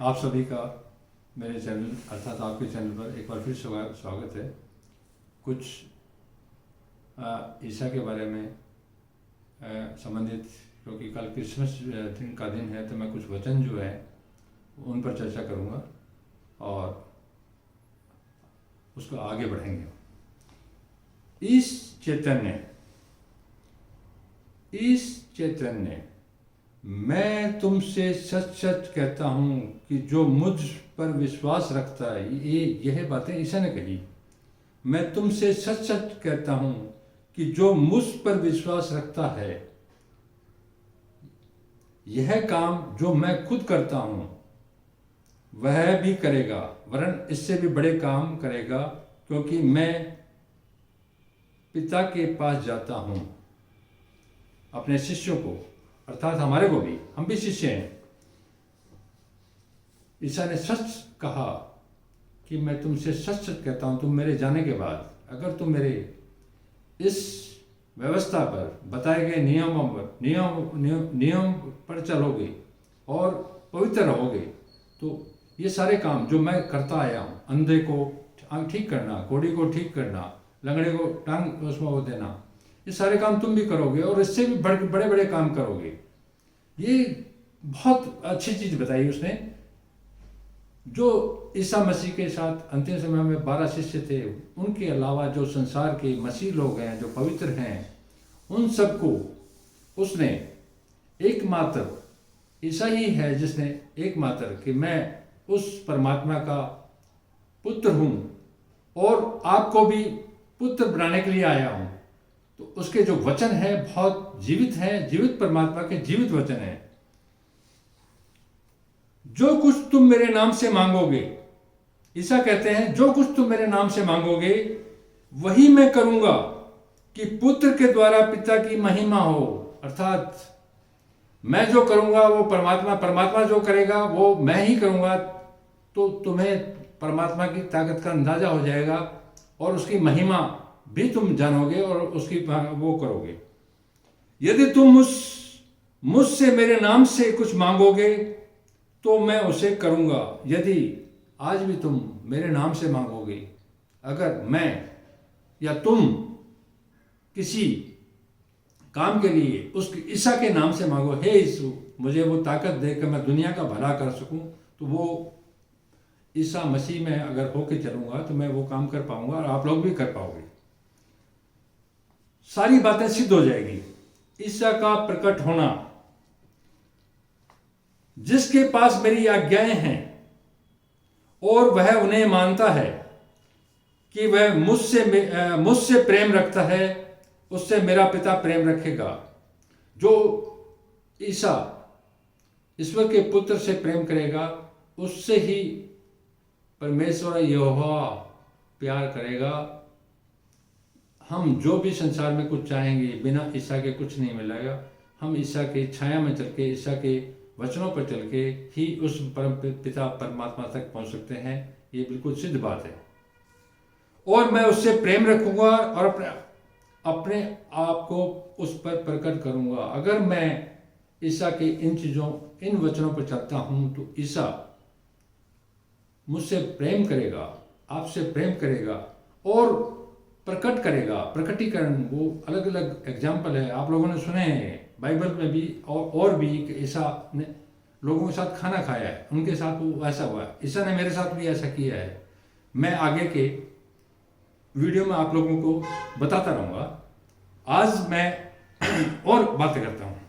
आप सभी का मेरे चैनल अर्थात आपके चैनल पर एक बार फिर स्वागत है। कुछ ईसा के बारे में संबंधित, क्योंकि कल क्रिसमस दिन का दिन है, तो मैं कुछ वचन जो है उन पर चर्चा करूँगा और उसको आगे बढ़ेंगे। इस चैतन्य मैं तुमसे सच सच कहता हूँ कि जो मुझ पर विश्वास रखता है, यह बातें ईसा ने कही। मैं तुमसे सच सच कहता हूँ कि जो मुझ पर विश्वास रखता है, यह काम जो मैं खुद करता हूँ वह भी करेगा, वरन इससे भी बड़े काम करेगा, क्योंकि मैं पिता के पास जाता हूँ। अपने शिष्यों को, अर्थात हमारे को भी, हम भी शिष्य हैं। ईसा ने सच कहा कि मैं तुमसे सच सच कहता हूँ, तुम मेरे जाने के बाद अगर तुम मेरे इस व्यवस्था पर, बताए गए नियम पर चलोगे और पवित्र रहोगे, तो ये सारे काम जो मैं करता आया हूँ, अंधे को आँख ठीक करना, कोढ़ी को ठीक करना, लंगड़े को टांग उसमें वो देना, ये सारे काम तुम भी करोगे और इससे भी बड़े बड़े काम करोगे। ये बहुत अच्छी चीज़ बताई उसने। जो ईसा मसीह के साथ अंतिम समय में 12 शिष्य थे, उनके अलावा जो संसार के मसीह लोग हैं, जो पवित्र हैं, उन सबको उसने एकमात्र, ईसा ही है जिसने एकमात्र कि मैं उस परमात्मा का पुत्र हूँ और आपको भी पुत्र बनाने के लिए आया हूँ। तो उसके जो वचन है बहुत जीवित हैं, जीवित परमात्मा के जीवित वचन हैं। जो कुछ तुम मेरे नाम से मांगोगे, ईसा कहते हैं, जो कुछ तुम मेरे नाम से मांगोगे वही मैं करूंगा, कि पुत्र के द्वारा पिता की महिमा हो। अर्थात मैं जो करूंगा वो परमात्मा जो करेगा वो मैं ही करूंगा, तो तुम्हें परमात्मा की ताकत का अंदाजा हो जाएगा और उसकी महिमा भी तुम जानोगे और उसकी वो करोगे। यदि तुम मुझसे मेरे नाम से कुछ मांगोगे तो मैं उसे करूंगा। यदि आज भी तुम मेरे नाम से मांगोगे, अगर मैं या तुम किसी काम के लिए उस ईसा के नाम से मांगो, हे यीशु मुझे वो ताकत दे कि मैं दुनिया का भला कर सकूं, तो वो ईसा मसीह में अगर होके चलूंगा तो मैं वो काम कर पाऊंगा और आप लोग भी कर पाओगे। सारी बातें सिद्ध हो जाएगी। ईसा का प्रकट होना, जिसके पास मेरी आज्ञाएं हैं और वह उन्हें मानता है कि वह मुझसे प्रेम रखता है, उससे मेरा पिता प्रेम रखेगा। जो ईसा ईश्वर के पुत्र से प्रेम करेगा, उससे ही परमेश्वर यहोवा प्यार करेगा। हम जो भी संसार में कुछ चाहेंगे, बिना ईसा के कुछ नहीं मिलेगा। हम ईसा के छाया में चल के, ईसा के वचनों पर चल के ही उस परम पिता परमात्मा तक पहुंच सकते हैं। ये बिल्कुल सिद्ध बात है। और मैं उससे प्रेम रखूंगा और अपने आप को उस पर प्रकट करूंगा। अगर मैं ईसा के इन वचनों पर चलता हूं, तो ईसा मुझसे प्रेम करेगा, आपसे प्रेम करेगा और प्रकट करेगा। प्रकटीकरण वो अलग अलग एग्जाम्पल है, आप लोगों ने सुने हैं बाइबल में भी, और भी ईसा ने लोगों के साथ खाना खाया है, उनके साथ वो ऐसा हुआ है। ईसा ने मेरे साथ भी ऐसा किया है। मैं आगे के वीडियो में आप लोगों को बताता रहूँगा। आज मैं और बातें करता हूँ।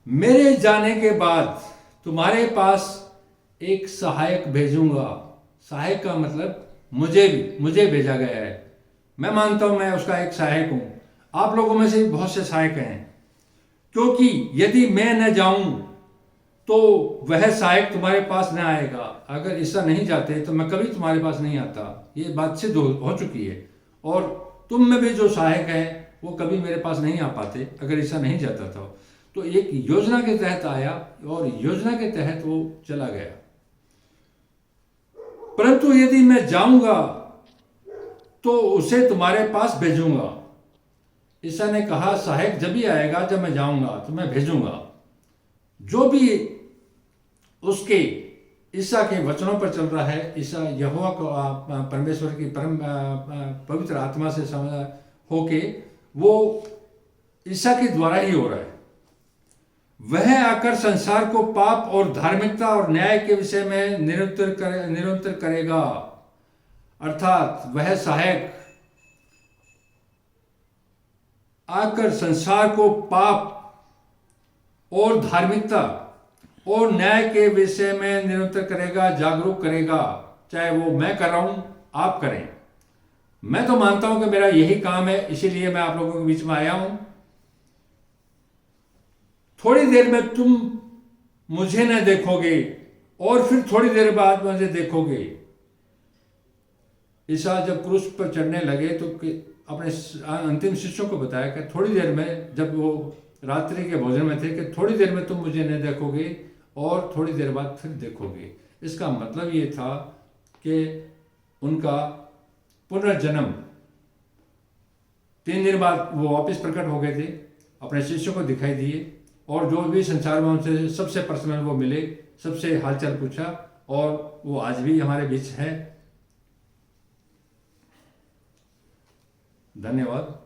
मेरे जाने के बाद तुम्हारे पास एक सहायक भेजूंगा। सहायक का मतलब मुझे भेजा गया है। मैं मानता हूं मैं उसका एक सहायक हूं। आप लोगों में से बहुत से सहायक हैं, क्योंकि यदि मैं न जाऊं तो वह सहायक तुम्हारे पास न आएगा। अगर ईसा नहीं जाते तो मैं कभी तुम्हारे पास नहीं आता। ये बात सिद्ध हो चुकी है। और तुम में भी जो सहायक हैं वो कभी मेरे पास नहीं आ पाते अगर ईसा नहीं जाता था। तो एक योजना के तहत आया और योजना के तहत वो चला गया। परंतु यदि मैं जाऊंगा तो उसे तुम्हारे पास भेजूंगा। ईसा ने कहा सहायक जब भी आएगा जब मैं जाऊंगा, तो मैं भेजूंगा। जो भी उसके ईसा के वचनों पर चल रहा है, ईसा यहोवा को परमेश्वर की परम पवित्र आत्मा से होके वो ईसा के द्वारा ही हो रहा है। वह आकर संसार को पाप और धार्मिकता और न्याय के विषय में निरंतर करेगा, अर्थात वह सहायक आकर संसार को पाप और धार्मिकता और न्याय के विषय में निरंतर करेगा, जागरूक करेगा। चाहे वो मैं कर रहा हूं, आप करें। मैं तो मानता हूं कि मेरा यही काम है, इसीलिए मैं आप लोगों के बीच में आया हूं। थोड़ी देर में तुम मुझे न देखोगे और फिर थोड़ी देर बाद मुझे देखोगे। ईसा जब क्रूस पर चढ़ने लगे तो अपने अंतिम शिष्यों को बताया कि थोड़ी देर में, जब वो रात्रि के भोजन में थे, कि थोड़ी देर में तुम मुझे नहीं देखोगे और थोड़ी देर बाद फिर देखोगे। इसका मतलब ये था कि उनका पुनर्जन्म 3 दिन बाद वो वापस प्रकट हो गए थे, अपने शिष्यों को दिखाई दिए, और जो भी संसार में उनसे सबसे पर्सनल वो मिले, सबसे हालचाल पूछा, और वो आज भी हमारे बीच है। धन्यवाद।